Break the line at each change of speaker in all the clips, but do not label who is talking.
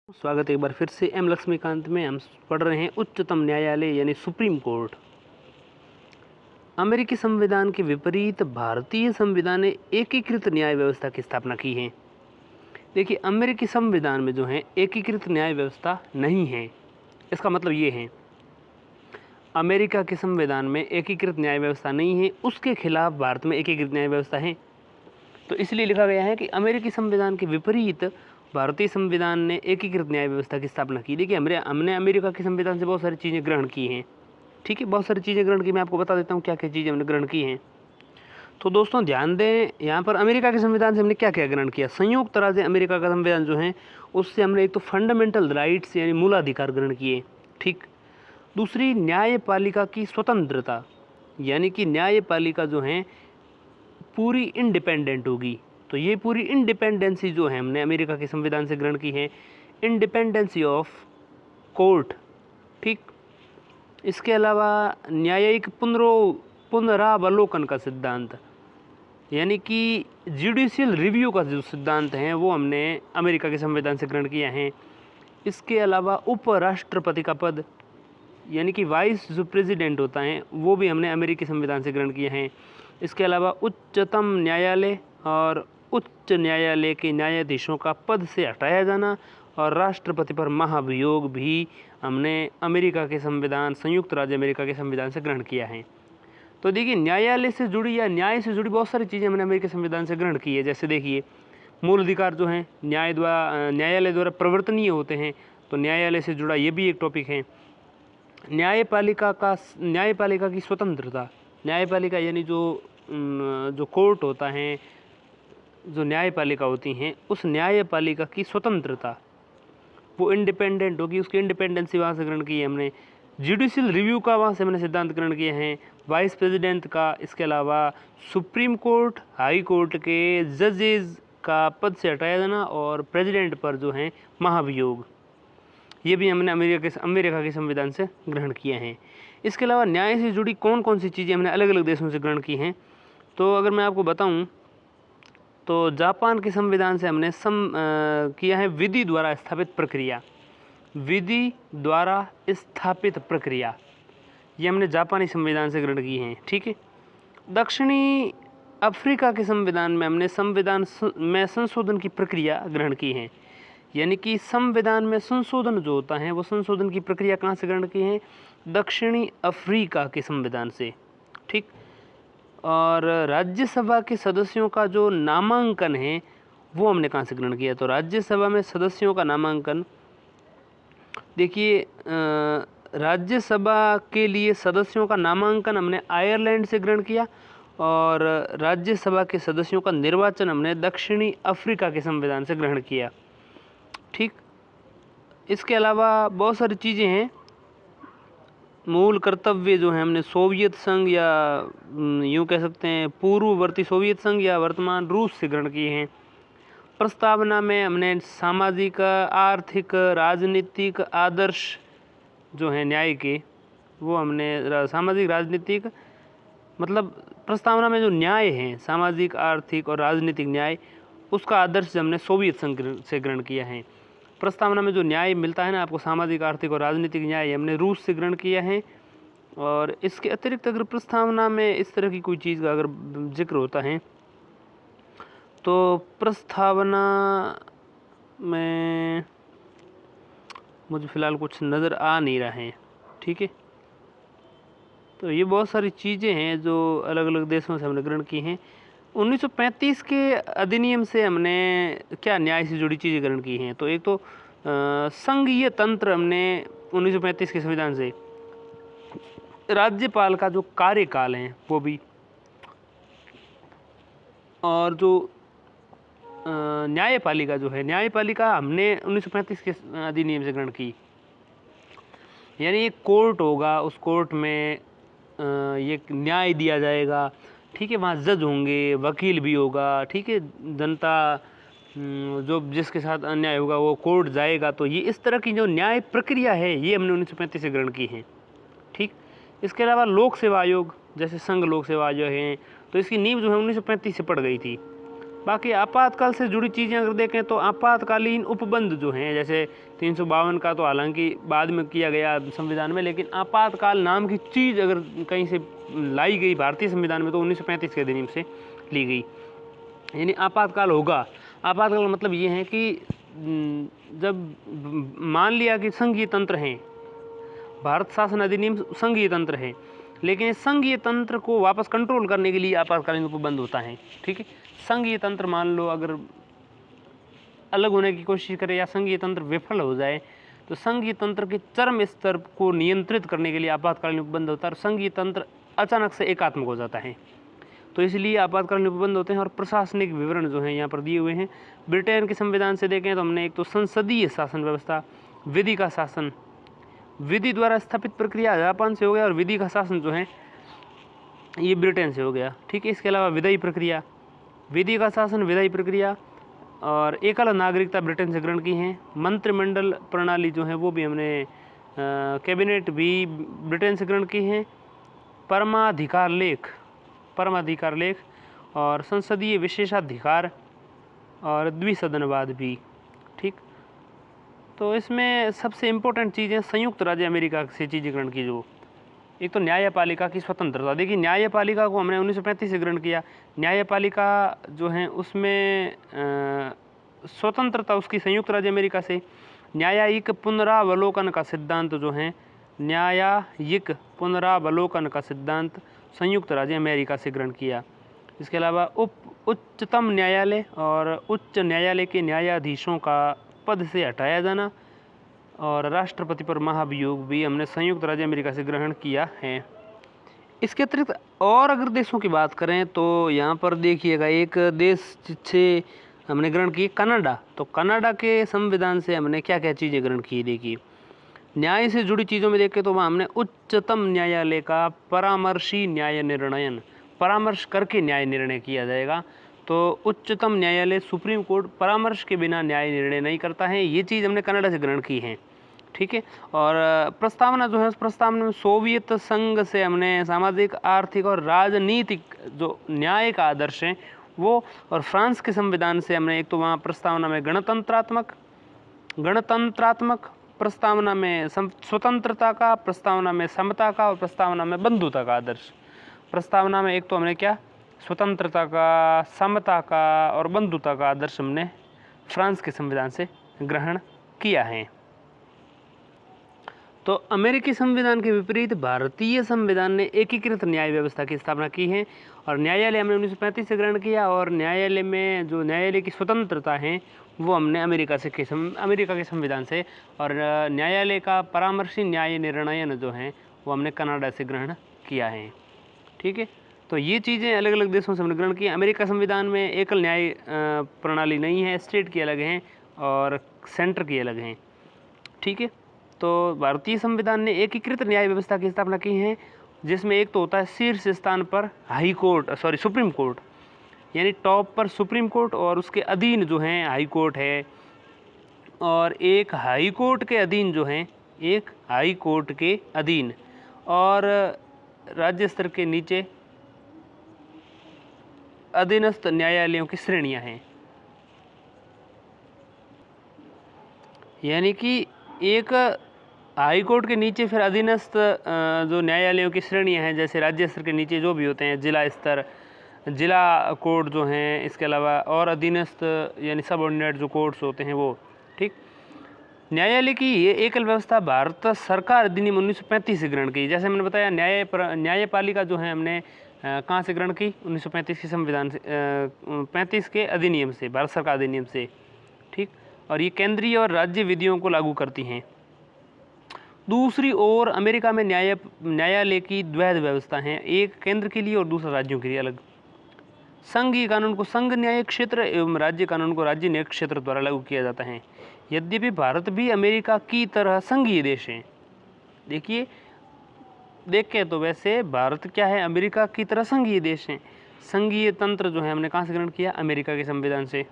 स्वागत है एक बार फिर से एम लक्ष्मीकांत में। हम पढ़ रहे हैं उच्चतम न्यायालय यानी सुप्रीम कोर्ट। अमेरिकी संविधान के विपरीत भारतीय संविधान ने एकीकृत न्याय व्यवस्था की स्थापना की है। देखिए, अमेरिकी संविधान में जो है एकीकृत न्याय व्यवस्था नहीं है। इसका मतलब ये है, अमेरिका के संविधान में एकीकृत न्याय व्यवस्था नहीं है, उसके खिलाफ भारत में एकीकृत न्याय व्यवस्था है। तो इसलिए लिखा गया है कि अमेरिकी संविधान के विपरीत भारतीय संविधान ने एकीकृत न्याय व्यवस्था की स्थापना की। देखिए, हमने अमेरिका के संविधान से बहुत सारी चीज़ें ग्रहण की हैं। ठीक है, बहुत सारी चीज़ें ग्रहण की। मैं आपको बता देता हूँ क्या क्या चीज़ें हमने ग्रहण की हैं। तो दोस्तों ध्यान दें, यहाँ पर अमेरिका के संविधान से हमने क्या क्या ग्रहण किया। संयुक्त राज्य अमेरिका का संविधान जो है उससे हमने एक तो फंडामेंटल राइट्स यानी मूलाधिकार ग्रहण किए। ठीक। दूसरी, न्यायपालिका की स्वतंत्रता, यानी कि न्यायपालिका जो है पूरी इंडिपेंडेंट होगी। तो ये पूरी इंडिपेंडेंसी जो है हमने अमेरिका के संविधान से ग्रहण की है, इंडिपेंडेंसी ऑफ कोर्ट। ठीक। इसके अलावा न्यायिक पुनरावलोकन का सिद्धांत, यानी कि जुडिशियल रिव्यू का जो सिद्धांत है वो हमने अमेरिका के संविधान से ग्रहण किया है। इसके अलावा उपराष्ट्रपति का पद, यानी कि वाइस जो प्रेसिडेंट होता है वो भी हमने अमेरिकी संविधान से ग्रहण किया है। इसके अलावा उच्चतम न्यायालय और उच्च न्यायालय के न्यायाधीशों का पद से हटाया जाना और राष्ट्रपति पर महाभियोग भी हमने अमेरिका के संविधान, संयुक्त राज्य अमेरिका के संविधान से ग्रहण किया है। तो देखिए, न्यायालय से जुड़ी या न्याय से जुड़ी बहुत सारी चीज़ें हमने अमेरिकी संविधान से ग्रहण की है। जैसे देखिए, मूल अधिकार जो हैं न्यायालय द्वारा प्रवर्तनीय होते हैं, तो न्यायालय से जुड़ा ये भी एक टॉपिक है। न्यायपालिका की स्वतंत्रता, न्यायपालिका यानी जो कोर्ट होता है, जो न्यायपालिका होती हैं, उस न्यायपालिका की स्वतंत्रता, वो इंडिपेंडेंट होगी, उसकी इंडिपेंडेंसी वहाँ से ग्रहण की है हमने। जुडिशियल रिव्यू का वहाँ से हमने सिद्धांत ग्रहण किए हैं, वाइस प्रेसिडेंट का। इसके अलावा सुप्रीम कोर्ट, हाई कोर्ट के जजेस का पद से हटाया जाना और प्रेसिडेंट पर जो है महाभियोग, ये भी हमने अमेरिका के संविधान से ग्रहण किए हैं। इसके अलावा न्याय से जुड़ी कौन कौन सी चीज़ें हमने अलग अलग देशों से ग्रहण की हैं, तो अगर मैं आपको बताऊं तो जापान के संविधान से हमने किया है विधि द्वारा स्थापित प्रक्रिया। विधि द्वारा स्थापित प्रक्रिया, ये हमने जापानी संविधान से ग्रहण की हैं। ठीक है। दक्षिणी अफ्रीका के संविधान में हमने संविधान में संशोधन की प्रक्रिया ग्रहण की है, यानी कि संविधान में संशोधन जो होता है वो संशोधन की प्रक्रिया कहाँ से ग्रहण की है, दक्षिणी अफ्रीका के संविधान से। ठीक। और राज्यसभा के सदस्यों का जो नामांकन है वो हमने कहाँ से ग्रहण किया, तो राज्यसभा में सदस्यों का नामांकन, देखिए, राज्यसभा के लिए सदस्यों का नामांकन हमने आयरलैंड से ग्रहण किया और राज्यसभा के सदस्यों का निर्वाचन हमने दक्षिणी अफ्रीका के संविधान से ग्रहण किया। ठीक। इसके अलावा बहुत सारी चीज़ें हैं। मूल कर्तव्य जो है हमने सोवियत संघ या यूँ कह सकते हैं पूर्ववर्ती सोवियत संघ या वर्तमान रूस से ग्रहण किए हैं। प्रस्तावना में हमने सामाजिक, आर्थिक, राजनीतिक आदर्श जो हैं न्याय के, वो हमने सामाजिक राजनीतिक, मतलब प्रस्तावना में जो न्याय हैं सामाजिक, आर्थिक और राजनीतिक न्याय, उसका आदर्श हमने सोवियत संघ से ग्रहण किया है। प्रस्तावना में जो न्याय मिलता है ना आपको, सामाजिक, आर्थिक और राजनीतिक न्याय, हमने रूस से ग्रहण किया है। और इसके अतिरिक्त अगर प्रस्तावना में इस तरह की कोई चीज़ का अगर जिक्र होता है तो प्रस्तावना में मुझे फ़िलहाल कुछ नज़र आ नहीं रहा है। ठीक है। तो ये बहुत सारी चीज़ें हैं जो अलग अलग देशों से हमने ग्रहण की हैं। 1935 के अधिनियम से हमने क्या न्याय से जुड़ी चीज़ें ग्रहण की हैं, तो एक तो संघीय तंत्र हमने 1935 के संविधान से, राज्यपाल का जो कार्यकाल है वो भी, और जो न्यायपालिका जो है, न्यायपालिका हमने 1935 के अधिनियम से ग्रहण की। यानी एक कोर्ट होगा, उस कोर्ट में ये न्याय दिया जाएगा। ठीक है। वहाँ जज होंगे, वकील भी होगा। ठीक है। जनता जो जिसके साथ अन्याय होगा वो कोर्ट जाएगा। तो ये इस तरह की जो न्याय प्रक्रिया है ये हमने 1935 से ग्रहण की है। ठीक। इसके अलावा लोक सेवा आयोग, जैसे संघ लोक सेवा आयोग हैं, तो इसकी नींव जो है 1935 से पड़ गई थी। बाकी आपातकाल से जुड़ी चीज़ें अगर देखें तो आपातकालीन उपबंध जो हैं, जैसे 352 का तो हालांकि बाद में किया गया संविधान में, लेकिन आपातकाल नाम की चीज़ अगर कहीं से लाई गई भारतीय संविधान में तो 1935 के अधिनियम से ली गई। यानी आपातकाल होगा। आपातकाल का मतलब ये है कि जब मान लिया कि संघीय तंत्र हैं, भारत शासन अधिनियम संघीय तंत्र है, लेकिन इस संघीय तंत्र को वापस कंट्रोल करने के लिए आपातकालीन उपबंध होता है। ठीक है, संघीय तंत्र मान लो अगर अलग होने की कोशिश करे या संघीय तंत्र विफल हो जाए तो संघीय तंत्र के चरम स्तर को नियंत्रित करने के लिए आपातकालीन उपबंध होता है और संघीय तंत्र अचानक से एकात्मक हो जाता है, तो इसलिए आपातकालीन उपबंध होते हैं। और प्रशासनिक विवरण जो हैं यहाँ पर दिए हुए हैं। ब्रिटेन के संविधान से देखें तो हमने एक तो संसदीय शासन व्यवस्था, विधि का शासन, विधि द्वारा स्थापित प्रक्रिया जापान से हो गया और विधि का शासन जो है ये ब्रिटेन से हो गया। ठीक है, इसके अलावा विधायी प्रक्रिया, विधि का शासन, विधायी प्रक्रिया और एकल नागरिकता ब्रिटेन से ग्रहण की हैं। मंत्रिमंडल प्रणाली जो है वो भी हमने कैबिनेट भी ब्रिटेन से ग्रहण की हैं। परमाधिकार लेख और संसदीय विशेषाधिकार और द्विसदनवाद भी। ठीक, तो इसमें सबसे इम्पोर्टेंट चीज़ें संयुक्त राज्य अमेरिका से चीज़ें ग्रहण की, जो एक तो न्यायपालिका की स्वतंत्रता। देखिए, न्यायपालिका को हमने 1935 से ग्रहण किया। न्यायपालिका जो है उसमें स्वतंत्रता उसकी संयुक्त राज्य अमेरिका से। न्यायिक पुनरावलोकन का सिद्धांत जो है, न्यायिक पुनरावलोकन का सिद्धांत संयुक्त राज्य अमेरिका से ग्रहण किया। इसके अलावा उच्चतम न्यायालय और उच्च न्यायालय के न्यायाधीशों का पद से हटाया जाना और राष्ट्रपति पर महाभियोग भी हमने संयुक्त राज्य अमेरिका से ग्रहण किया है। इसके अतिरिक्त और अगर देशों की बात करें तो यहाँ पर देखिएगा, एक देश से हमने ग्रहण की कनाडा। तो कनाडा के संविधान से हमने क्या क्या चीज़ें ग्रहण की, देखिए न्याय से जुड़ी चीज़ों में देखें तो वहाँ हमने उच्चतम न्यायालय का परामर्शी न्याय निर्णयन, परामर्श करके न्याय निर्णय किया जाएगा। तो उच्चतम न्यायालय सुप्रीम कोर्ट परामर्श के बिना न्याय निर्णय नहीं करता है, ये चीज़ हमने कनाडा से ग्रहण की है। ठीक है, और प्रस्तावना जो है उस प्रस्तावना में सोवियत संघ से हमने सामाजिक, आर्थिक और राजनीतिक जो न्याय का आदर्श है वो, और फ्रांस के संविधान से हमने एक तो वहाँ प्रस्तावना में गणतंत्रात्मक, प्रस्तावना में स्वतंत्रता का, प्रस्तावना में समता का और प्रस्तावना में बंधुता का आदर्श। प्रस्तावना में एक तो हमने क्या स्वतंत्रता का, समता का और बंधुता का आदर्श हमने फ्रांस के संविधान से ग्रहण किया है। तो अमेरिकी संविधान के विपरीत भारतीय संविधान ने एकीकृत न्याय व्यवस्था की स्थापना की है और न्यायालय हमने 1935 से ग्रहण किया और न्यायालय में जो न्यायालय की स्वतंत्रता है वो हमने अमेरिका के संविधान से, और न्यायालय का परामर्शी न्याय निर्णयन जो है वो हमने कनाडा से ग्रहण किया है। ठीक है, तो ये चीज़ें अलग अलग देशों से हमने ग्रहण की। अमेरिका संविधान में एकल न्याय प्रणाली नहीं है, स्टेट की अलग हैं और सेंटर की अलग हैं। ठीक है, तो भारतीय संविधान ने एकीकृत न्याय व्यवस्था की स्थापना की है, जिसमें एक तो होता है शीर्ष स्थान पर सुप्रीम कोर्ट, यानी टॉप पर सुप्रीम कोर्ट और उसके अधीन जो है हाई कोर्ट है, और एक हाई कोर्ट के अधीन जो है, एक हाई कोर्ट के अधीन, और राज्य स्तर के नीचे अधीनस्थ न्यायालयों की श्रेणियां हैं। यानी कि एक हाई कोर्ट के नीचे फिर अधीनस्थ जो न्यायालयों की श्रेणियां हैं, जैसे राज्य स्तर के नीचे जो भी होते हैं, जिला स्तर, जिला कोर्ट जो हैं, इसके अलावा और अधीनस्थ यानी सबऑर्डिनेट जो कोर्ट्स होते हैं वो। ठीक, न्यायालय की ये एकल व्यवस्था भारत सरकार अधिनियम 1935 से ग्रहण की। जैसे मैंने बताया, न्यायपालिका जो है हमने कहाँ से ग्रहण की, 1935 के संविधान से, 35 के अधिनियम से, भारत सरकार अधिनियम से। ठीक, और ये केंद्रीय और राज्य विधियों को लागू करती हैं। दूसरी ओर अमेरिका में न्यायालय की द्वैध व्यवस्था है, एक केंद्र के लिए और दूसरा राज्यों के लिए अलग। संघीय कानून को संघ न्याय क्षेत्र एवं राज्य कानून को राज्य न्याय क्षेत्र द्वारा लागू किया जाता है। यद्यपि भारत भी अमेरिका की तरह संघीय देश है। देखिए, देखें तो वैसे भारत क्या है, अमेरिका की तरह संघीय देश है। संघीय तंत्र जो है हमने कहाँ से ग्रहण किया, अमेरिका के संविधान से।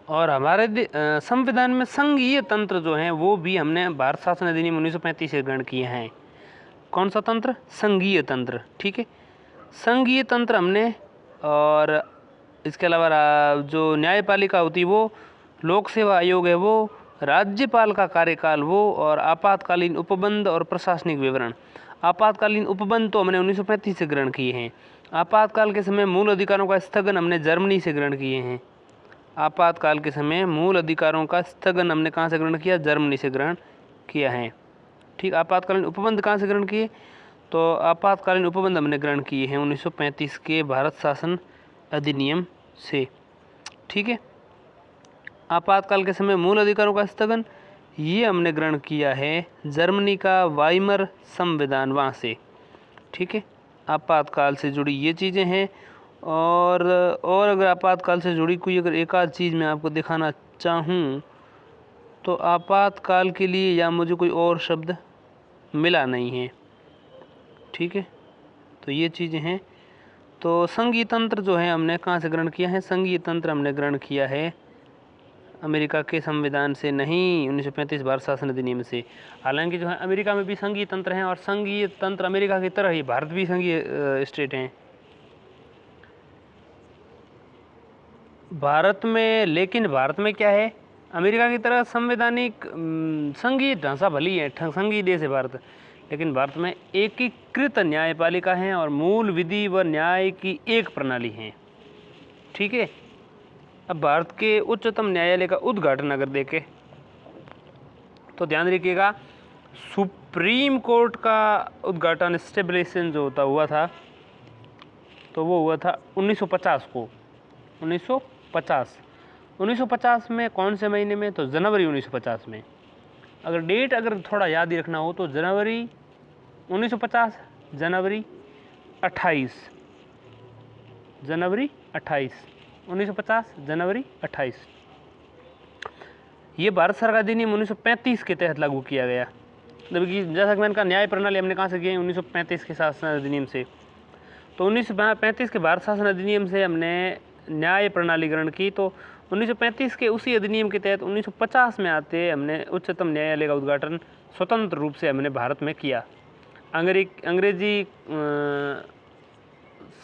और हमारे संविधान में संघीय तंत्र जो है वो भी हमने भारत शासन अधिनियम 1935 से ग्रहण किए हैं। कौन सा तंत्र, संघीय तंत्र। ठीक है, संघीय तंत्र हमने, और इसके अलावा जो न्यायपालिका होती है वो लोक सेवा आयोग है वो, राज्यपाल का कार्यकाल वो, और आपातकालीन उपबंध और प्रशासनिक विवरण। आपातकालीन उपबंध तो हमने 1935 से ग्रहण किए हैं। आपातकाल के समय मूल अधिकारों का स्थगन हमने जर्मनी से ग्रहण किए हैं। आपातकाल के समय मूल अधिकारों का स्थगन हमने कहाँ से ग्रहण किया? जर्मनी से ग्रहण किया है। ठीक, आपातकालीन उपबंध कहाँ से ग्रहण किए? तो आपातकालीन उपबंध हमने ग्रहण किए हैं 1935 के भारत शासन अधिनियम से। ठीक है, आपातकाल के समय मूल अधिकारों का स्थगन ये हमने ग्रहण किया है जर्मनी का वाइमर संविधान, वहाँ से। ठीक है, आपातकाल से जुड़ी ये चीज़ें हैं। और अगर आपातकाल से जुड़ी कोई अगर एक आध चीज़ मैं आपको दिखाना चाहूँ तो आपातकाल के लिए या मुझे कोई और शब्द मिला नहीं है। ठीक है, तो ये चीज़ें हैं। तो संघीय तंत्र जो है हमने कहाँ से ग्रहण किया है? संघीय तंत्र हमने ग्रहण किया है अमेरिका के संविधान से नहीं, 1935 भारत शासन अधिनियम से। हालांकि जो है अमेरिका में भी संघीय तंत्र हैं और संघीय तंत्र अमेरिका की तरह ही भारत भी संघीय स्टेट हैं भारत में। लेकिन भारत में क्या है, अमेरिका की तरह संवैधानिक संघीय ढांचा भली है, संघीय देश है भारत, लेकिन भारत में एकीकृत न्यायपालिका है और मूल विधि व न्याय की एक प्रणाली है। ठीक है, अब भारत के उच्चतम न्यायालय का उद्घाटन अगर देखें तो ध्यान रखिएगा, सुप्रीम कोर्ट का उद्घाटन स्टेब्लिशन जो हुआ था तो वो हुआ था 1950 को। 1950 में कौन से महीने में? तो जनवरी 1950 में। अगर डेट अगर थोड़ा याद ही रखना हो तो जनवरी 1950, जनवरी 28, 1950 जनवरी 28। ये भारत सरकार अधिनियम 1935 के तहत लागू किया गया। जबकि जैसा कि मैंने कहा न्याय प्रणाली हमने कहाँ से की है? 1935 के शासन अधिनियम से। तो 1935 के भारत शासन अधिनियम से हमने न्याय प्रणाली ग्रहण की। तो 1935 के उसी अधिनियम के तहत 1950 में आते हमने उच्चतम न्यायालय का उद्घाटन स्वतंत्र रूप से हमने भारत में किया। अंग्रेजी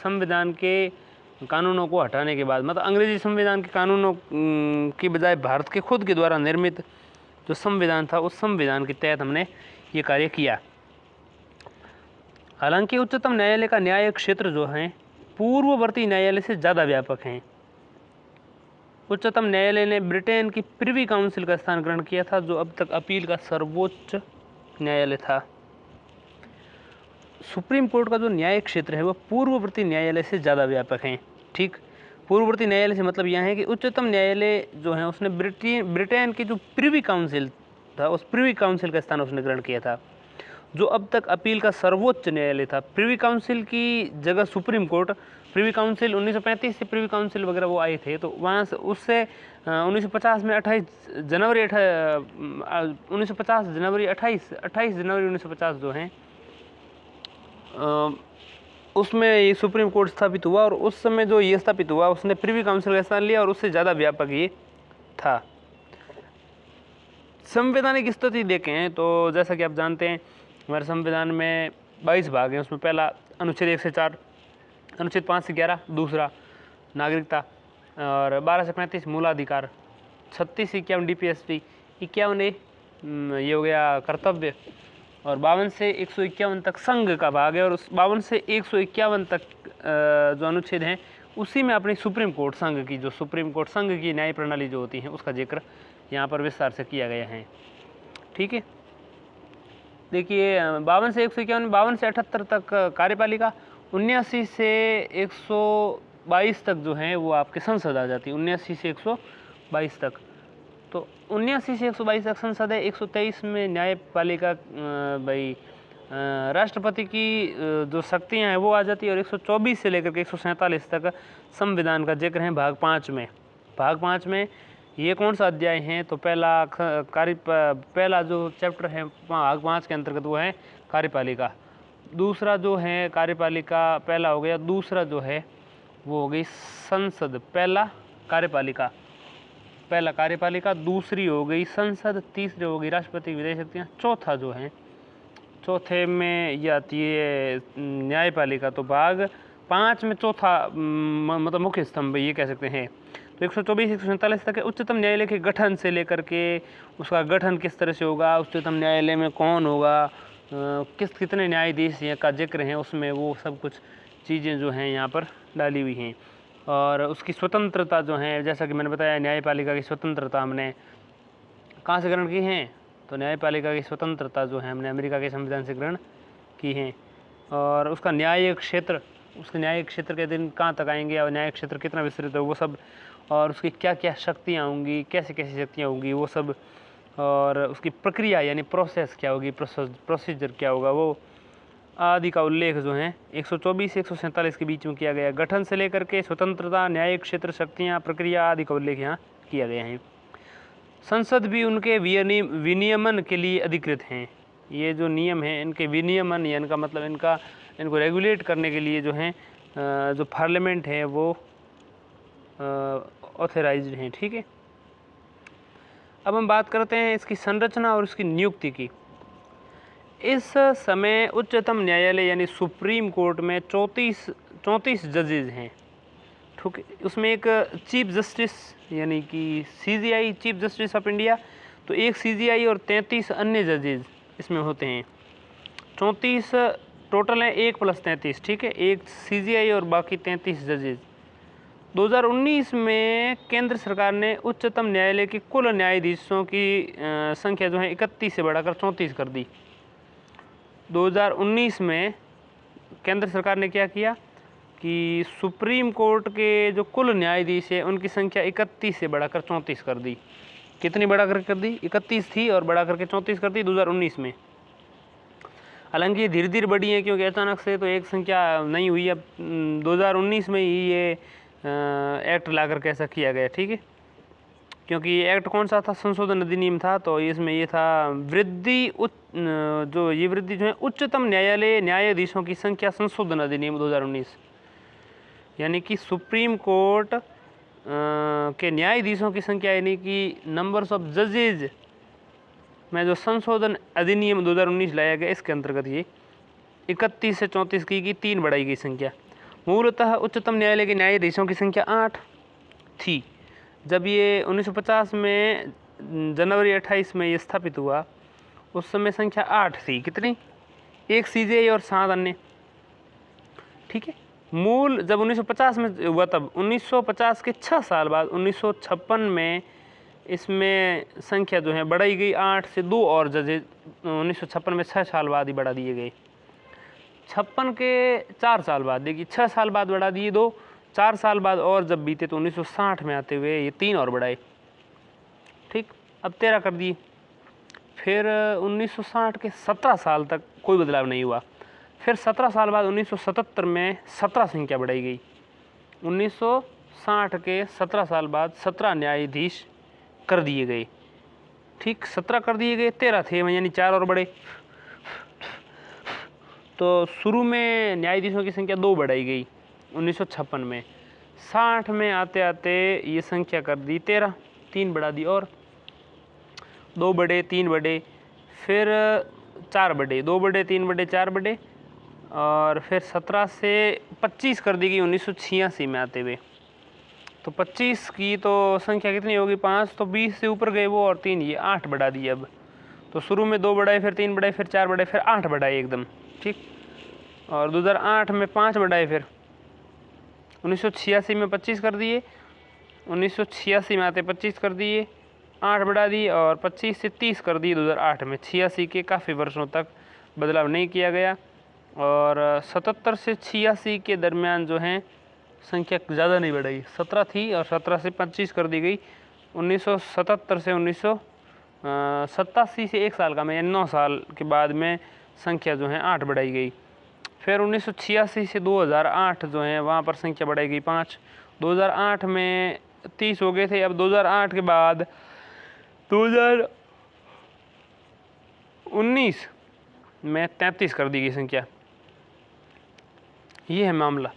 संविधान के कानूनों को हटाने के बाद, मतलब अंग्रेजी संविधान के कानूनों की बजाय भारत के खुद के द्वारा निर्मित जो संविधान था उस संविधान के तहत हमने ये कार्य किया। हालांकि उच्चतम न्यायालय का न्याय क्षेत्र जो है पूर्ववर्ती न्यायालय से ज़्यादा व्यापक हैं। उच्चतम न्यायालय ने ब्रिटेन की प्रिवी काउंसिल का स्थान ग्रहण किया था जो अब तक अपील का सर्वोच्च न्यायालय था। सुप्रीम कोर्ट का जो न्याय क्षेत्र है वह पूर्ववर्ती न्यायालय से ज़्यादा व्यापक है। ठीक, पूर्ववर्ती न्यायालय से मतलब यह है कि उच्चतम न्यायालय जो है उसने ब्रिटेन की जो प्रिवी काउंसिल था उस प्रिवी काउंसिल का स्थान उसने ग्रहण किया था जो अब तक अपील का सर्वोच्च न्यायालय था। प्रिवी काउंसिल की जगह सुप्रीम कोर्ट, प्रिवी काउंसिल 1935 से प्रिवी काउंसिल वगैरह वो आए थे, तो वहाँ से उससे 1950 में 28 जनवरी 1950 जो हैं उसमें ये सुप्रीम कोर्ट स्थापित हुआ और उस समय जो ये स्थापित हुआ उसने प्रिवी काउंसिल का स्थान लिया और उससे ज़्यादा व्यापक ये था। संवैधानिक स्थिति देखें तो जैसा कि आप जानते हैं हमारे संविधान में 22 भाग हैं। उसमें पहला अनुच्छेद 1 से 4, अनुच्छेद 5 से 11 दूसरा नागरिकता, और 12 से 35 मूलाधिकार, 36 से 51 DPSP, 51 ये हो गया कर्तव्य, और 52 से 151 तक संघ का भाग है। और उस 52 से 151 तक जो अनुच्छेद हैं उसी में अपनी सुप्रीम कोर्ट संघ की, जो सुप्रीम कोर्ट संघ की न्याय प्रणाली जो होती है उसका जिक्र यहाँ पर विस्तार से किया गया है। ठीक है, देखिए 52 से 151, 52 से 78 तक कार्यपालिका, 79 से 122 तक जो है वो आपके संसद आ जाती है। 79 से 122 तक, तो 79 से 122 तक संसद है। 123 में न्यायपालिका भाई राष्ट्रपति की जो शक्तियां हैं वो आ जाती है। और 124 से लेकर के 147 तक संविधान का जिक्र है भाग 5 में। भाग 5 में ये कौन सा अध्याय है? तो पहला जो चैप्टर है भाग 5 के अंतर्गत वो है कार्यपालिका। दूसरा जो है कार्यपालिका पहला हो गया, दूसरा जो है वो हो गई संसद। पहला कार्यपालिका, दूसरी हो गई संसद, तीसरी हो गई राष्ट्रपति की विधेय शक्तियाँ, चौथा जो है, चौथे में ये आती है न्यायपालिका। तो भाग 5 में चौथा मतलब मुख्य स्तंभ ये कह सकते हैं। तो 124 147 तक है। उच्चतम न्यायालय के गठन से लेकर के उसका गठन किस तरह से होगा, उच्चतम न्यायालय में कौन होगा, कितने न्यायाधीश का जिक्र है उसमें, वो सब कुछ चीज़ें जो हैं यहाँ पर डाली हुई हैं। और उसकी स्वतंत्रता जो है, जैसा कि मैंने बताया, न्यायपालिका की स्वतंत्रता हमने कहाँ से ग्रहण की है, तो न्यायपालिका की स्वतंत्रता जो है हमने अमेरिका के संविधान से ग्रहण की है। और उसका न्यायिक क्षेत्र, उसके न्यायिक क्षेत्र के दिन कहाँ तक आएंगे और न्यायिक क्षेत्र कितना विस्तृत है वो सब, और उसकी क्या क्या शक्तियाँ होंगी, कैसे कैसी शक्तियाँ होंगी वो सब, और उसकी प्रक्रिया यानी प्रोसेस क्या होगी, प्रोसीजर क्या होगा, वो आदि का उल्लेख जो है 124 से 147 के बीच में किया गया। गठन से लेकर के स्वतंत्रता, न्यायिक क्षेत्र, शक्तियाँ, प्रक्रिया आदि का उल्लेख यहाँ किया गया है। संसद भी उनके विनियमन के लिए अधिकृत हैं। ये जो नियम हैं इनके विनियमन या इनका मतलब इनको रेगुलेट करने के लिए जो है जो पार्लियामेंट है वो ऑथराइज्ड हैं। ठीक है, अब हम बात करते हैं इसकी संरचना और इसकी नियुक्ति की। इस समय उच्चतम न्यायालय यानी सुप्रीम कोर्ट में 34 जजेज हैं। ठीक है, उसमें एक चीफ जस्टिस यानी कि CJI, chief justice of India, तो एक CJI और 33 अन्य जजेज इसमें होते हैं। 34 टोटल हैं, 1 + 33। ठीक है, एक CJI और बाकी 33 जजेज। 2019 में केंद्र सरकार ने उच्चतम न्यायालय के कुल न्यायाधीशों की संख्या जो है 31 से बढ़ाकर 34 कर दी। 2019 में केंद्र सरकार ने क्या किया कि सुप्रीम कोर्ट के जो कुल न्यायाधीश है उनकी संख्या 31 से बढ़ाकर 34 कर दी। कितनी बढ़ा कर दी? 31 थी और बढ़ा करके 34 कर दी 2019 में। हालांकि ये धीरे धीरे बढ़ी है, क्योंकि अचानक से तो एक संख्या नहीं हुई। अब 2019 में ही ये एक्ट ला करके ऐसा किया गया। ठीक है, क्योंकि ये एक्ट कौन सा था? संशोधन अधिनियम था। तो इसमें ये था वृद्धि जो है उच्चतम न्यायालय न्यायाधीशों की संख्या संशोधन अधिनियम 2019, यानी कि सुप्रीम कोर्ट के न्यायाधीशों की संख्या यानी कि नंबर्स ऑफ जजेज में जो संशोधन अधिनियम 2019 लाया गया, इसके अंतर्गत ये 31 से 34 की 3 बढ़ाई गई संख्या। मूलतः उच्चतम न्यायालय के न्यायाधीशों की संख्या 8 थी। जब ये 1950 में जनवरी 28 में ये स्थापित हुआ, उस समय संख्या 8 थी। कितनी? एक CJI और 7 अन्य। ठीक है, मूल जब 1950 में हुआ, तब 1950 के 6 साल बाद 1956 में इसमें संख्या जो है बढ़ाई गई 8 से 2 और जजेज 1956 में 6 साल बाद ही बढ़ा दिए गए। 56 के 4 साल बाद, देखिए 6 साल बाद बढ़ा दिए 2, 4 साल बाद और जब बीते तो 1960 में आते हुए ये 3 और बढ़ाए। ठीक, अब 13 कर दिए। फिर 1960 के 17 साल तक कोई बदलाव नहीं हुआ। फिर 17 साल बाद 1977 में 17 संख्या बढ़ाई गई। 1960 के 17 साल बाद 17 न्यायाधीश कर दिए गए। ठीक, 17 कर दिए गए, 13 थे यानी 4 और बढ़े। तो शुरू में न्यायाधीशों की संख्या 2 बढ़ाई गई 1956 में। 60 में आते आते ये संख्या कर दी 13, 3 बढ़ा दी और 2 बढ़े, 3 बढ़े, फिर 4 बढ़े, 2 बढ़े, 3 बढ़े, 4 बढ़े, और फिर 17 से 25 कर दी गई 1986 में आते हुए। तो 25 की तो संख्या कितनी होगी? 5, तो 20 से ऊपर गए वो, और 3 ये 8 बढ़ा दिए अब। तो शुरू में 2 बढ़ाए, फिर 3 बढ़ाए, फिर 4 बढ़ाए, फिर 8 बढ़ाए एकदम। ठीक, और 2008 में 5 बढ़ाए, फिर 1986 में 25 कर दिए, 1986 में आते 25 कर दिए, 8 बढ़ा दिए और 25 से 30 कर दिए 2008 में। 86 के काफ़ी वर्षों तक बदलाव नहीं किया गया, और 77 से 86 के दरमियान जो है संख्या ज़्यादा नहीं बढ़ाई। 17 थी और 17 से 25 कर दी गई। 1977 से 1987 से 1 साल का में, यानी 9 साल के बाद में संख्या जो है 8 बढ़ाई गई। फिर 1986 से 2008 जो है वहाँ पर संख्या बढ़ाई गई 5। 2008 में 30 हो गए थे। अब 2008 के बाद 2019 में 33 कर दी गई संख्या। ये है मामला।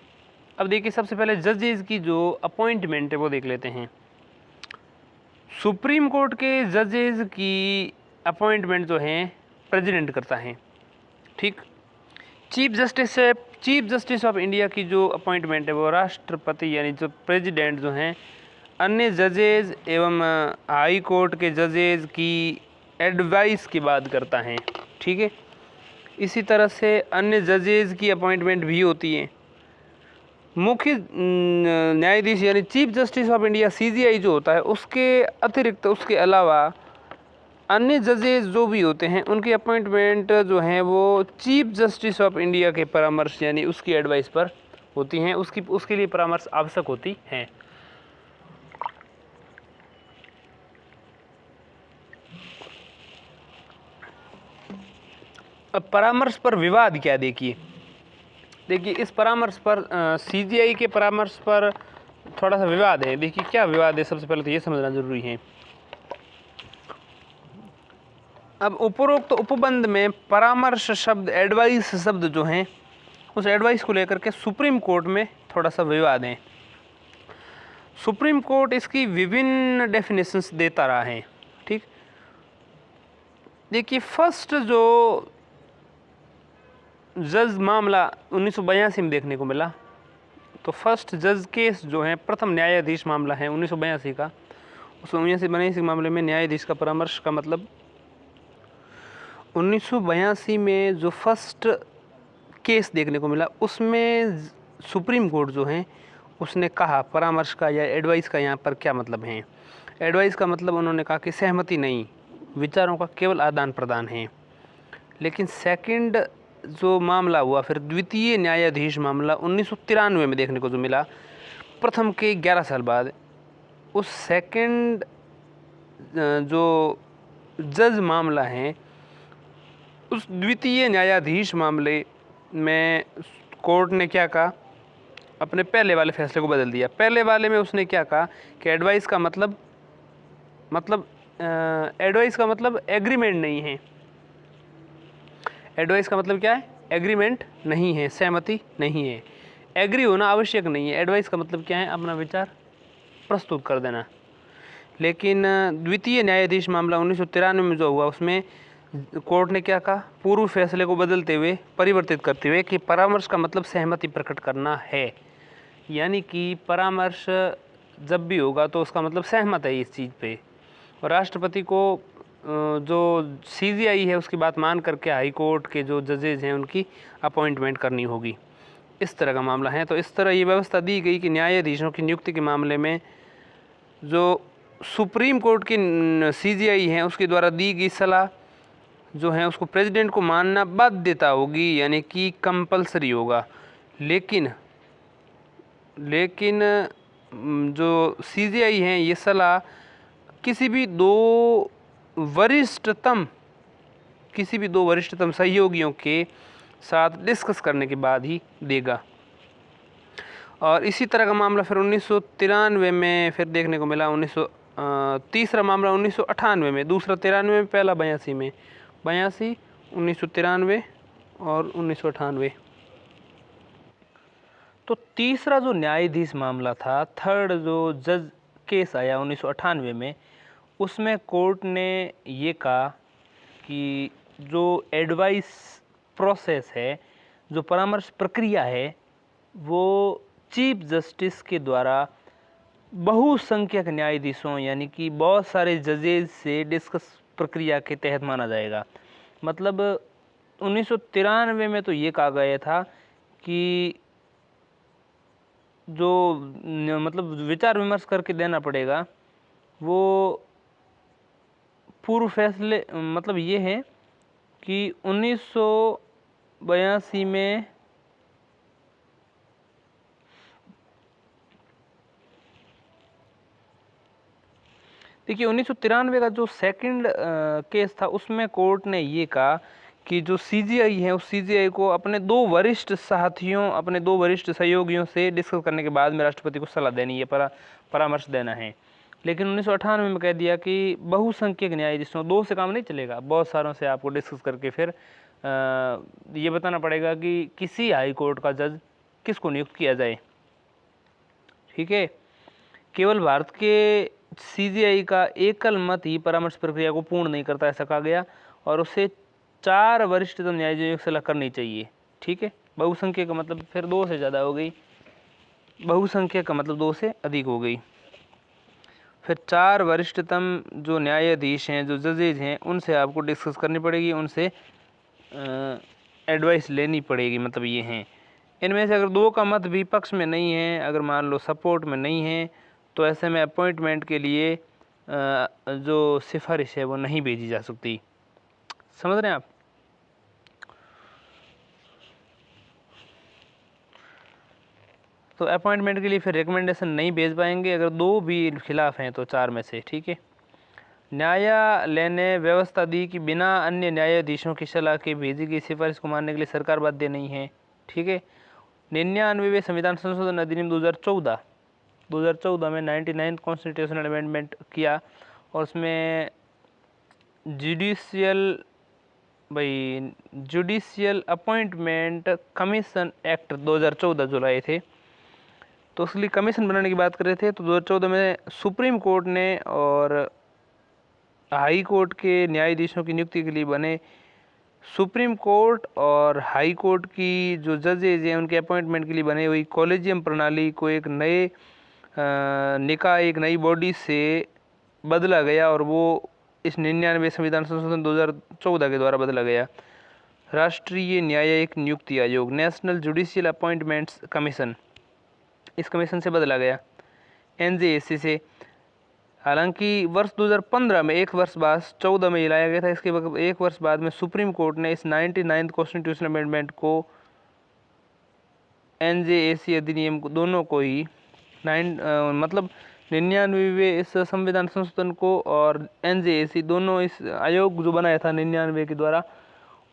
अब देखिए, सबसे पहले जजेस की जो अपॉइंटमेंट है वो देख लेते हैं। सुप्रीम कोर्ट के जजेस की अपॉइंटमेंट जो है प्रेसिडेंट करता है। ठीक, चीफ जस्टिस ऑफ इंडिया की जो अपॉइंटमेंट है वो राष्ट्रपति यानी जो प्रेसिडेंट जो हैं अन्य जजेज एवं हाई कोर्ट के जजेज की एडवाइस की बात करता है। ठीक है, इसी तरह से अन्य जजेज की अपॉइंटमेंट भी होती है। मुख्य न्यायाधीश यानी chief justice of India CGI जो होता है उसके अतिरिक्त उसके अलावा अन्य जजेस जो भी होते हैं उनकी अपॉइंटमेंट जो हैं वो चीफ जस्टिस ऑफ इंडिया के परामर्श यानी उसकी एडवाइस पर होती हैं, उसके लिए परामर्श आवश्यक होती हैं। अब परामर्श पर विवाद क्या, देखिए इस परामर्श पर सीजीआई के परामर्श पर थोड़ा सा विवाद है। देखिए क्या विवाद है, सबसे पहले तो ये समझना जरूरी है। अब उपरोक्त उपबंध में परामर्श शब्द, एडवाइस शब्द जो हैं उस एडवाइस को लेकर के सुप्रीम कोर्ट में थोड़ा सा विवाद है। सुप्रीम कोर्ट इसकी विभिन्न डेफिनेशंस देता रहा है। ठीक, देखिए फर्स्ट जो जज मामला 1982 में देखने को मिला, तो फर्स्ट जज केस जो है प्रथम न्यायाधीश मामला है 1982 का। उस 1982 मामले में न्यायाधीश का परामर्श का मतलब 1982 में जो फर्स्ट केस देखने को मिला उसमें सुप्रीम कोर्ट जो है उसने कहा परामर्श का या एडवाइस का यहाँ पर क्या मतलब है। एडवाइस का मतलब उन्होंने कहा कि सहमति नहीं, विचारों का केवल आदान प्रदान है। लेकिन सेकंड जो मामला हुआ फिर द्वितीय न्यायाधीश मामला 1993 में देखने को जो मिला, प्रथम के 11 साल बाद, उस सेकंड जो जज मामला है उस द्वितीय न्यायाधीश मामले में कोर्ट ने क्या कहा, अपने पहले वाले फैसले को बदल दिया। पहले वाले में उसने क्या कहा कि एडवाइस का मतलब एडवाइस का मतलब एग्रीमेंट नहीं है। एडवाइस का मतलब क्या है, एग्रीमेंट नहीं है, सहमति नहीं है, एग्री होना आवश्यक नहीं है। एडवाइस का मतलब क्या है, अपना विचार प्रस्तुत कर देना। लेकिन द्वितीय न्यायाधीश मामला 1993 में जो हुआ उसमें कोर्ट ने क्या कहा, पूर्व फैसले को बदलते हुए, परिवर्तित करते हुए कि परामर्श का मतलब सहमति प्रकट करना है। यानी कि परामर्श जब भी होगा तो उसका मतलब सहमत है इस चीज़ पे, और राष्ट्रपति को जो सीजीआई है उसकी बात मान करके हाई कोर्ट के जो जजेज हैं उनकी अपॉइंटमेंट करनी होगी। इस तरह का मामला है। तो इस तरह ये व्यवस्था दी गई कि न्यायाधीशों की नियुक्ति के मामले में जो सुप्रीम कोर्ट की सीजीआई है उसके द्वारा दी गई सलाह जो है उसको प्रेसिडेंट को मानना बाध्यता होगी, यानी कि कंपलसरी होगा। लेकिन जो सीजीआई हैं ये सलाह किसी भी दो वरिष्ठतम सहयोगियों के साथ डिस्कस करने के बाद ही देगा। और इसी तरह का मामला फिर 1993 में फिर देखने को मिला। तीसरा मामला 1998 में, दूसरा 93 में, पहला 82 में। 82, 1993 और 1998। तो तीसरा जो न्यायाधीश मामला था, थर्ड जो जज केस आया 1998 में, उसमें कोर्ट ने ये कहा कि जो एडवाइस प्रोसेस है, जो परामर्श प्रक्रिया है, वो चीफ जस्टिस के द्वारा बहुसंख्यक न्यायाधीशों यानी कि बहुत सारे जजेज से डिस्कस प्रक्रिया के तहत माना जाएगा। मतलब 1993 में तो ये कहा गया था कि जो मतलब विचार विमर्श करके देना पड़ेगा, वो पूर्व फैसले मतलब ये है कि 1982 में देखिए 1993 का जो सेकंड केस था उसमें कोर्ट ने ये कहा कि जो सीजीआई है उस सीजीआई को अपने दो वरिष्ठ साथियों, अपने दो वरिष्ठ सहयोगियों से डिस्कस करने के बाद में राष्ट्रपति को सलाह देनी है, परामर्श देना है। लेकिन 1998 में कह दिया कि बहुसंख्यक न्यायाधीशों, दो से काम नहीं चलेगा, बहुत सारों से आपको डिस्कस करके फिर ये बताना पड़ेगा कि किसी हाई कोर्ट का जज किसको नियुक्त किया जाए। ठीक है, केवल भारत के सीजीआई का एकल मत ही परामर्श प्रक्रिया को पूर्ण नहीं करता, ऐसा कहा गया, और उसे 4 वरिष्ठतम न्यायाधीशों की सलाह करनी चाहिए।
ठीक है। बहुसंख्यक का मतलब फिर 2 से ज़्यादा हो गई, बहुसंख्यक का मतलब 2 से अधिक हो गई। फिर 4 वरिष्ठतम जो न्यायाधीश हैं, जो जजेज हैं, उनसे आपको डिस्कस करनी पड़ेगी, उनसे एडवाइस लेनी पड़ेगी, मतलब ये हैं। इनमें से अगर 2 का मत भी पक्ष में नहीं है, अगर मान लो सपोर्ट में नहीं है, तो ऐसे में अपॉइंटमेंट के लिए जो सिफारिश है वो नहीं भेजी जा सकती। समझ रहे हैं आप? तो अपॉइंटमेंट के लिए फिर रिकमेंडेशन नहीं भेज पाएंगे अगर 2 भी खिलाफ हैं तो 4 में से, ठीक है। न्यायालय ने व्यवस्था दी कि बिना अन्य न्यायाधीशों की सलाह के भेजी गई सिफारिश को मानने के लिए सरकार बाध्य नहीं है, ठीक है। 99वें संविधान संशोधन अधिनियम 2014 में 99 कॉन्स्टिट्यूशनल अमेंडमेंट किया, और उसमें जुडिशियल अपॉइंटमेंट कमीशन एक्ट 2014 जो लाए थे, तो उसके लिए कमीशन बनाने की बात कर रहे थे। तो 2014 में सुप्रीम कोर्ट ने और हाई कोर्ट के न्यायाधीशों की नियुक्ति के लिए बने सुप्रीम कोर्ट और हाई कोर्ट की जो जजेज हैं उनके अपॉइंटमेंट के लिए बने हुई कॉलेजियम प्रणाली को एक नए निकाय, एक नई बॉडी से बदला गया, और वो इस 99वें संविधान संशोधन 2014 के द्वारा बदला गया। राष्ट्रीय न्यायिक नियुक्ति आयोग, नेशनल जुडिशियल अपॉइंटमेंट्स कमीशन, इस कमीशन से बदला गया NJSC से। हालांकि वर्ष 2015 में, एक वर्ष बाद 14 में ये लाया गया था, इसके बाद एक वर्ष बाद में सुप्रीम कोर्ट ने इस 99th कॉन्स्टिट्यूशनल अमेंडमेंट को, NJSC अधिनियम को, दोनों को ही मतलब 99वें इस संविधान संशोधन को और NJSC दोनों, इस आयोग जो बनाया था 99 के द्वारा,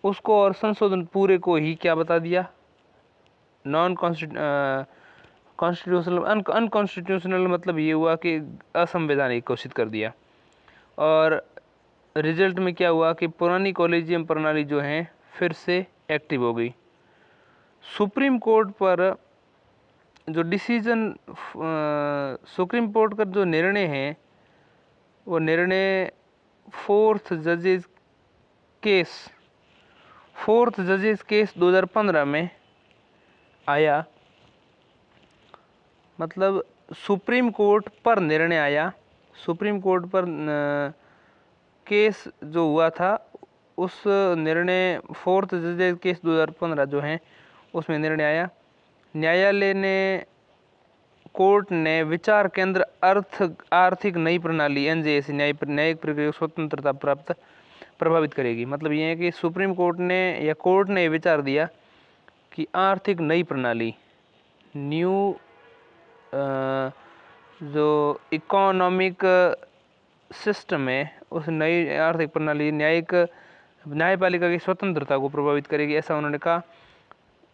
उसको और संशोधन पूरे को ही क्या बता दिया, नॉन कॉन्स्टिट्यूशनल, अनकॉन्स्टिट्यूशनल, मतलब ये हुआ कि असंवैधानिक घोषित कर दिया। और रिजल्ट में क्या हुआ कि पुरानी कॉलेजियम प्रणाली जो है फिर से एक्टिव हो गई। सुप्रीम कोर्ट पर जो डिसीजन, सुप्रीम कोर्ट का जो निर्णय है, वो निर्णय फोर्थ जजेस केस 2015 में आया, मतलब सुप्रीम कोर्ट पर निर्णय आया, सुप्रीम कोर्ट पर केस जो हुआ था, उस निर्णय फोर्थ जजेस केस 2015 जो है उसमें निर्णय आया। न्यायालय ने, कोर्ट ने विचार केंद्र आर्थिक नई प्रणाली NJSC न्यायिक प्रक्रिया स्वतंत्रता प्राप्त प्रभावित करेगी। मतलब ये है कि सुप्रीम कोर्ट ने या कोर्ट ने विचार दिया कि आर्थिक नई प्रणाली, न्यू जो इकोनॉमिक सिस्टम है, उस नई आर्थिक प्रणाली न्यायपालिका की स्वतंत्रता को प्रभावित करेगी, ऐसा उन्होंने कहा।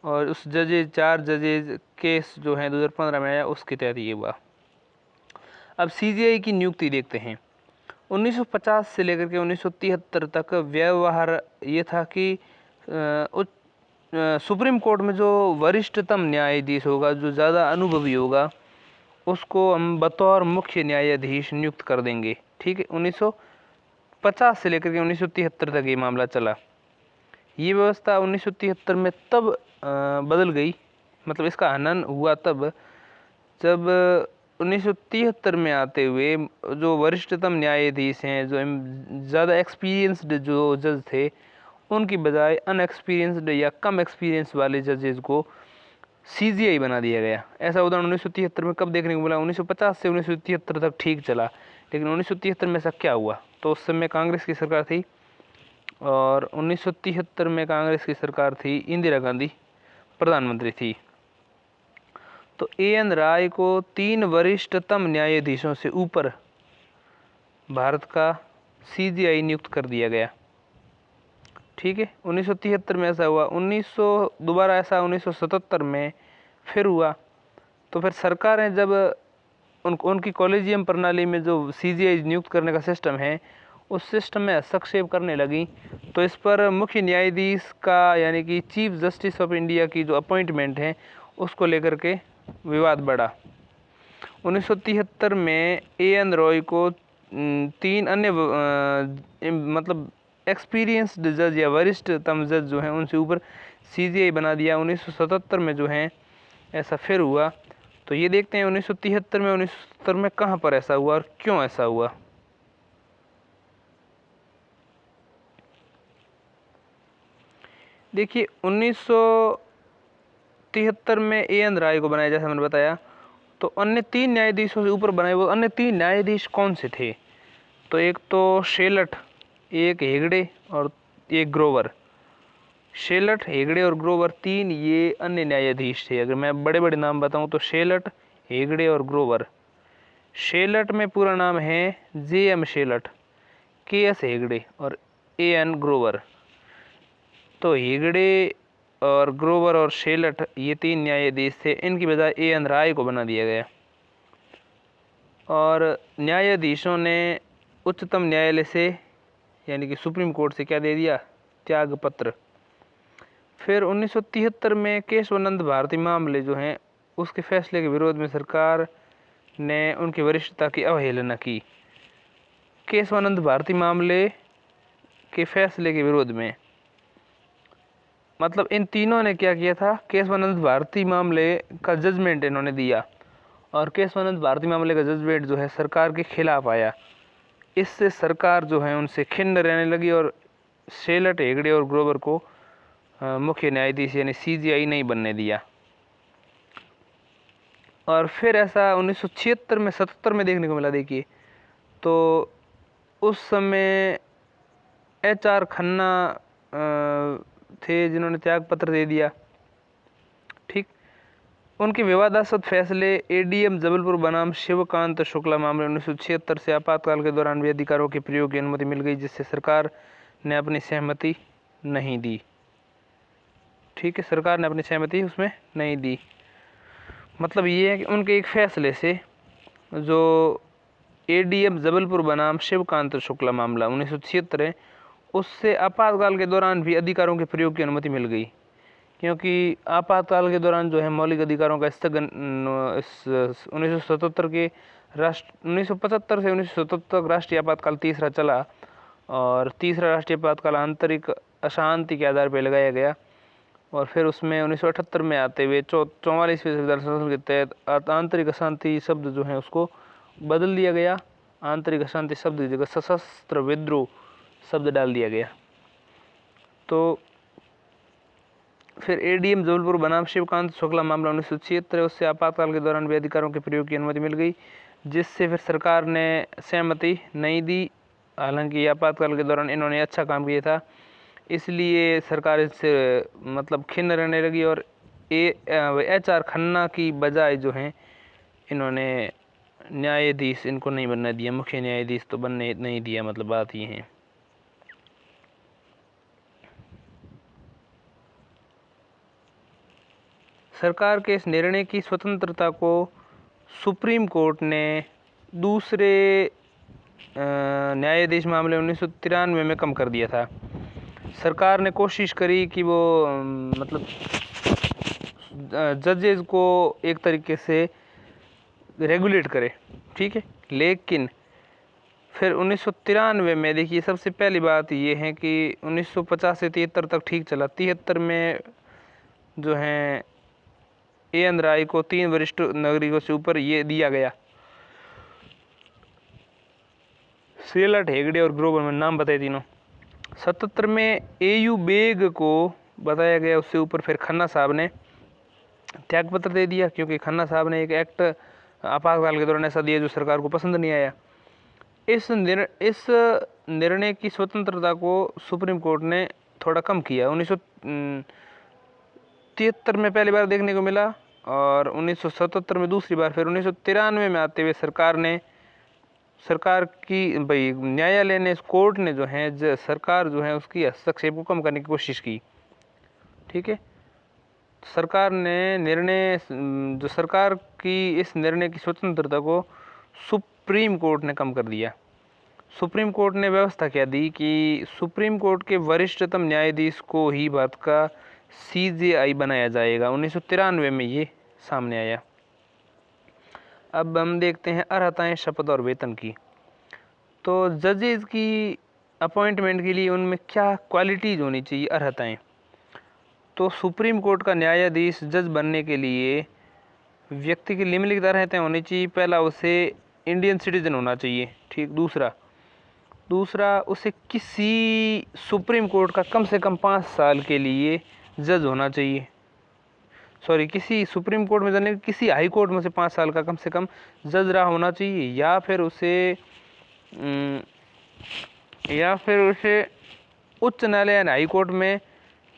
और उस 4 जजेज केस जो है 2015 में आया, उसके तहत ये हुआ। अब CJI की नियुक्ति देखते हैं। 1950 से लेकर के 1973 तक व्यवहार ये था कि सुप्रीम कोर्ट में जो वरिष्ठतम न्यायाधीश होगा, जो ज़्यादा अनुभवी होगा, उसको हम बतौर मुख्य न्यायाधीश नियुक्त कर देंगे, ठीक है। 1950 से लेकर के 1973 तक ये मामला चला। ये व्यवस्था 1973 में तब बदल गई, मतलब इसका हनन हुआ तब जब 1973 में आते हुए जो वरिष्ठतम न्यायाधीश हैं, जो ज़्यादा एक्सपीरियंस्ड जो जज थे, उनकी बजाय अनएक्सपीरियंस्ड या कम एक्सपीरियंस वाले जजेस को CJI बना दिया गया। ऐसा उदाहरण 1973 में कब देखने को मिला? 1950 से 1973 तक ठीक चला, लेकिन 1973 में ऐसा क्या हुआ? तो उस समय कांग्रेस की सरकार थी, और 1973 में कांग्रेस की सरकार थी, इंदिरा गांधी प्रधानमंत्री थी। तो AN राय को 3 वरिष्ठतम न्यायाधीशों से ऊपर भारत का CJI नियुक्त कर दिया गया, ठीक है। 1973 में ऐसा हुआ, दोबारा ऐसा 1977 में फिर हुआ। तो फिर सरकारें जब उनकी कॉलेजियम प्रणाली में जो CJI नियुक्त करने का सिस्टम है, उस सिस्टम में हस्तक्षेप करने लगी, तो इस पर मुख्य न्यायाधीश का, यानी कि चीफ जस्टिस ऑफ इंडिया की जो अपॉइंटमेंट है, उसको लेकर के विवाद बढ़ा। 1973 में AN रॉय को 3 अन्य मतलब एक्सपीरियंस्ड जज या वरिष्ठतम जज जो हैं उनसे ऊपर CJI बना दिया। 1977 में जो है ऐसा फिर हुआ। तो ये देखते हैं 1973 में 1970 में कहाँ पर ऐसा हुआ और क्यों ऐसा हुआ। देखिए 1973 में AN राय को बनाया, जैसा मैंने बताया। तो अन्य 3 न्यायाधीशों से ऊपर बनाए वो अन्य 3 न्यायाधीश कौन से थे? तो एक तो शेलट, एक हेगड़े और एक ग्रोवर। शेलट, हेगड़े और ग्रोवर 3 ये अन्य न्यायाधीश थे। अगर मैं बड़े बड़े नाम बताऊं तो शेलट, हेगड़े और ग्रोवर। शेलट में पूरा नाम है JM शेलट, KS हेगड़े और AN ग्रोवर। तो हेगड़े और ग्रोवर और शेलट ये 3 न्यायाधीश थे, इनकी बजाय AN राय को बना दिया गया। और न्यायाधीशों ने उच्चतम न्यायालय से यानी कि सुप्रीम कोर्ट से क्या दे दिया? त्याग पत्र। फिर 1973 में केशवानंद भारती मामले जो हैं उसके फैसले के विरोध में सरकार ने उनकी वरिष्ठता की अवहेलना की। केशवानंद भारती मामले के फैसले के विरोध में, मतलब इन तीनों ने क्या किया था? केशवानंद भारती मामले का जजमेंट इन्होंने दिया और केशवानंद भारती मामले का जजमेंट जो है सरकार के खिलाफ आया। इससे सरकार जो है उनसे खिन्न रहने लगी और शेलट, हेगड़े और ग्रोवर को मुख्य न्यायाधीश यानी CJI नहीं बनने दिया। और फिर ऐसा 1976 में 77 में देखने को मिला। देखिए तो उस समय HR खन्ना थे जिन्होंने त्याग पत्र दे दिया। ठीक, उनके विवादास्पद फैसले ADM जबलपुर बनाम शिवकांत शुक्ला मामले 1976 से आपातकाल के दौरान भी अधिकारों के प्रयोग की अनुमति मिल गई, जिससे सरकार ने अपनी सहमति नहीं दी। ठीक है, सरकार ने अपनी सहमति उसमें नहीं दी। मतलब ये है कि उनके एक फैसले से जो ADM जबलपुर बनाम शिवकांत शुक्ला मामला 1976 है, उससे आपातकाल के दौरान भी अधिकारों के प्रयोग की अनुमति मिल गई। क्योंकि आपातकाल के दौरान जो है मौलिक अधिकारों का स्थगन 1977 के 1975 से 1977 तक राष्ट्रीय आपातकाल तीसरा चला और तीसरा राष्ट्रीय आपातकाल आंतरिक अशांति के आधार पर लगाया गया। और फिर उसमें 1978 में आते हुए 44वें संविधान संशोधन के तहत आंतरिक अशांति शब्द जो है उसको बदल दिया गया। आंतरिक अशांति शब्द की जगह सशस्त्र विद्रोह शब्द डाल दिया गया। तो फिर ADM जबलपुर बनाम शिवकांत शुक्ला मामला 1976, उससे आपातकाल के दौरान भी अधिकारों के प्रयोग की अनुमति मिल गई, जिससे फिर सरकार ने सहमति नहीं दी। हालांकि आपातकाल के दौरान इन्होंने अच्छा काम किया था, इसलिए सरकार इससे मतलब खिन्न रहने लगी और HR खन्ना की बजाय जो हैं इन्होंने न्यायाधीश इनको नहीं बनने दिया, मुख्य न्यायाधीश तो बनने नहीं दिया। मतलब बात ये है। सरकार के इस निर्णय की स्वतंत्रता को सुप्रीम कोर्ट ने दूसरे न्यायाधीश मामले 1993 में कम कर दिया था। सरकार ने कोशिश करी कि वो मतलब जजेस को एक तरीके से रेगुलेट करे, ठीक है। लेकिन फिर 1993 में देखिए सबसे पहली बात ये है कि 1950 से 73 तक ठीक चला। 73 में जो है AN राय को 3 वरिष्ठ नागरिकों से ऊपर ये दिया गया। शेलट, हेगड़े और ग्रोवर में नाम बताए तीनों। 77 में AU बेग को बताया गया, उससे ऊपर फिर खन्ना साहब ने त्याग पत्र दे दिया, क्योंकि खन्ना साहब ने एक एक्ट आपातकाल के दौरान ऐसा दिया जो सरकार को पसंद नहीं आया। इस निर्णय की स्वतंत्रता को सुप्रीम कोर्ट ने थोड़ा कम किया। 1973 में पहली बार देखने को मिला और 1977 में दूसरी बार। फिर 1993 में आते हुए सरकार की भाई न्यायालय ने, कोर्ट ने जो है सरकार जो है उसकी हस्तक्षेप को कम करने की कोशिश की, ठीक है। सरकार ने जो सरकार की इस निर्णय की स्वतंत्रता को सुप्रीम कोर्ट ने कम कर दिया। सुप्रीम कोर्ट ने व्यवस्था क्या दी कि सुप्रीम कोर्ट के वरिष्ठतम न्यायाधीश को ही भारत का CJI बनाया जाएगा। 1993 में ये सामने आया। अब हम देखते हैं अर्हताएं, शपथ और वेतन की। तो जजेस की अपॉइंटमेंट के लिए उनमें क्या क्वालिटीज़ होनी चाहिए, अर्हताएँ। तो सुप्रीम कोर्ट का न्यायाधीश जज बनने के लिए व्यक्ति की निम्नलिखित अर्हताएँ होनी चाहिए। पहला, उसे इंडियन सिटीजन होना चाहिए, ठीक। दूसरा उसे किसी सुप्रीम कोर्ट का कम से कम 5 साल के लिए जज होना चाहिए। सॉरी, किसी सुप्रीम कोर्ट में जाने किसी हाई कोर्ट में से 5 साल का कम से कम जज रहा होना चाहिए, या फिर उसे उच्च न्यायालय यानी हाई कोर्ट में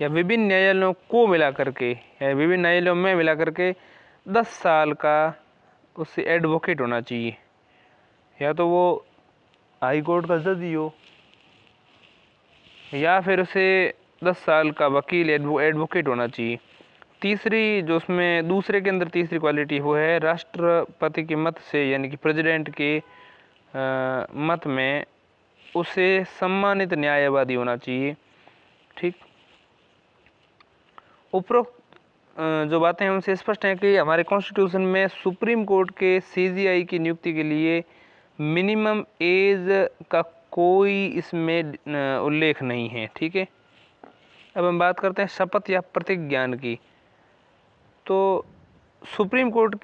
या विभिन्न न्यायालयों को मिला करके या विभिन्न न्यायालयों में मिला करके 10 साल का उसे एडवोकेट होना चाहिए। या तो वो हाई कोर्ट का जज ही हो, या फिर उसे 10 साल का वकील एडवोकेट होना चाहिए। तीसरी जो उसमें दूसरे के अंदर तीसरी क्वालिटी वो है राष्ट्रपति के मत से, यानी कि प्रेसिडेंट के मत में उसे सम्मानित न्यायवादी होना चाहिए, ठीक। उपरोक्त जो बातें हैं उनसे स्पष्ट है कि हमारे कॉन्स्टिट्यूशन में सुप्रीम कोर्ट के सीजीआई की नियुक्ति के लिए मिनिमम एज का कोई इसमें उल्लेख नहीं है, ठीक है। अब हम बात करते हैं शपथ या प्रतिज्ञान की। तो सुप्रीम कोर्ट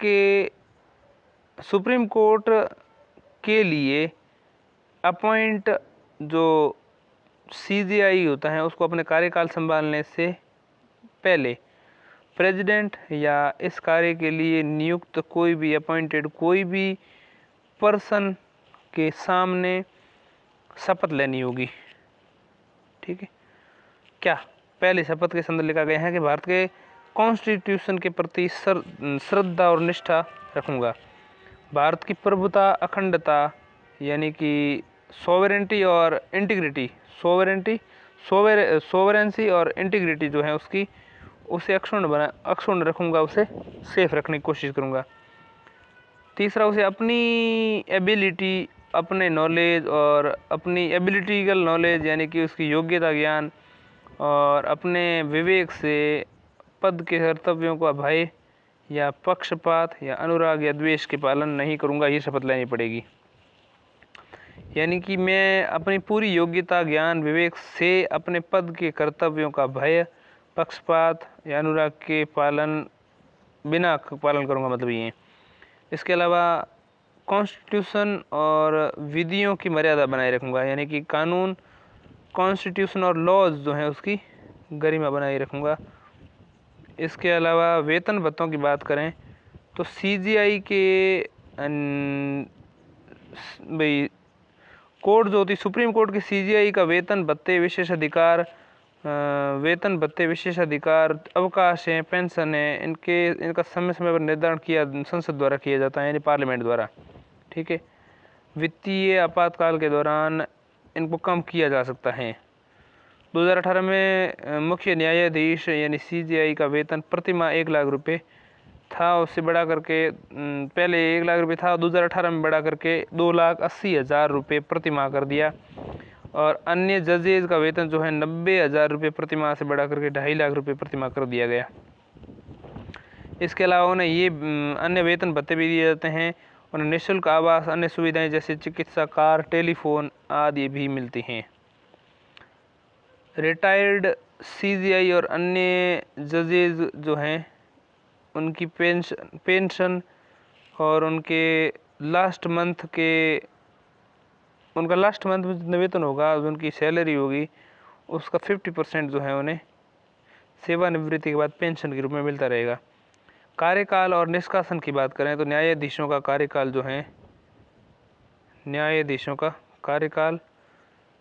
के लिए अपॉइंट जो सीजीआई होता है उसको अपने कार्यकाल संभालने से पहले प्रेसिडेंट या इस कार्य के लिए नियुक्त कोई भी अपॉइंटेड कोई भी पर्सन के सामने शपथ लेनी होगी, ठीक है। क्या पहले शपथ के संदर्भ लिखा गया है कि भारत के कॉन्स्टिट्यूशन के प्रति श्रद्धा और निष्ठा रखूंगा, भारत की प्रभुता, अखंडता यानी कि सोवरेंटी और इंटीग्रिटी, सोवरेंसी और इंटीग्रिटी जो है उसकी उसे अक्षुण्ण रखूंगा, उसे सेफ रखने की कोशिश करूंगा। तीसरा, उसे अपनी एबिलिटी, अपने नॉलेज और अपनी एबिलिटिकल नॉलेज यानी कि उसकी योग्यता, ज्ञान और अपने विवेक से पद के कर्तव्यों का भय या पक्षपात या अनुराग या द्वेष के पालन नहीं करूंगा, ये शपथ लेनी पड़ेगी। यानी कि मैं अपनी पूरी योग्यता, ज्ञान, विवेक से अपने पद के कर्तव्यों का भय, पक्षपात या अनुराग के बिना पालन करूंगा, मतलब ये। इसके अलावा कॉन्स्टिट्यूशन और विधियों की मर्यादा बनाए रखूंगा, यानी कि कानून, कॉन्स्टिट्यूशन और लॉज जो हैं उसकी गरिमा बनाए रखूंगा। इसके अलावा वेतन भत्तों की बात करें तो सीजीआई के भाई कोर्ट जो होती सुप्रीम कोर्ट की सीजीआई का वेतन भत्ते, विशेषाधिकार, अवकाश हैं, पेंशन है, इनका समय समय पर निर्धारण किया संसद द्वारा किया जाता है, यानी पार्लियामेंट द्वारा, ठीक है। वित्तीय आपातकाल के दौरान इनको कम किया जा सकता है। 2018 में मुख्य न्यायाधीश यानी सीजीआई का वेतन प्रति माह 1 लाख रुपये था, उससे बढ़ा करके पहले 1 लाख रुपये था, 2018 में बढ़ा करके 2,80,000 रुपये प्रति माह कर दिया। और अन्य जजेज का वेतन जो है 90,000 रुपये प्रति माह से बढ़ा करके 2.5 लाख रुपये प्रति माह कर दिया गया। इसके अलावा उन्हें ये अन्य वेतन भत्ते भी दिए जाते हैं, उन्हें निःशुल्क आवास, अन्य सुविधाएं जैसे चिकित्सा, कार, टेलीफोन आदि भी मिलती हैं। रिटायर्ड सीजीआई और अन्य जजेज जो हैं उनकी पेंशन और उनका लास्ट मंथ में जितना वेतन होगा, उनकी सैलरी होगी, उसका 50% जो है उन्हें सेवानिवृत्ति के बाद पेंशन के रूप में मिलता रहेगा। कार्यकाल और निष्कासन की बात करें तो न्यायाधीशों का कार्यकाल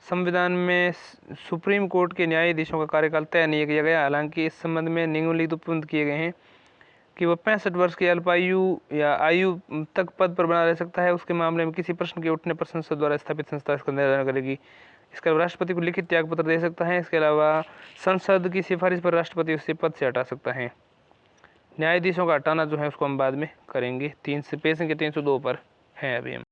संविधान में सुप्रीम कोर्ट के न्यायाधीशों का कार्यकाल तय नहीं किया गया। हालांकि इस संबंध में निम्नलिखित उपबंध किए गए हैं कि वह 65 वर्ष की अल्पायु या आयु तक पद पर बना रह सकता है। उसके मामले में किसी प्रश्न के उठने पर संसद द्वारा स्थापित संस्था इसका निर्धारण करेगी। इसके अलावा राष्ट्रपति को लिखित त्याग पत्र दे सकता है। इसके अलावा संसद की सिफारिश पर राष्ट्रपति उसे पद से हटा सकता है। न्यायाधीशों का हटाना जो है उसको हम बाद में करेंगे। 302 पर है अभी हम।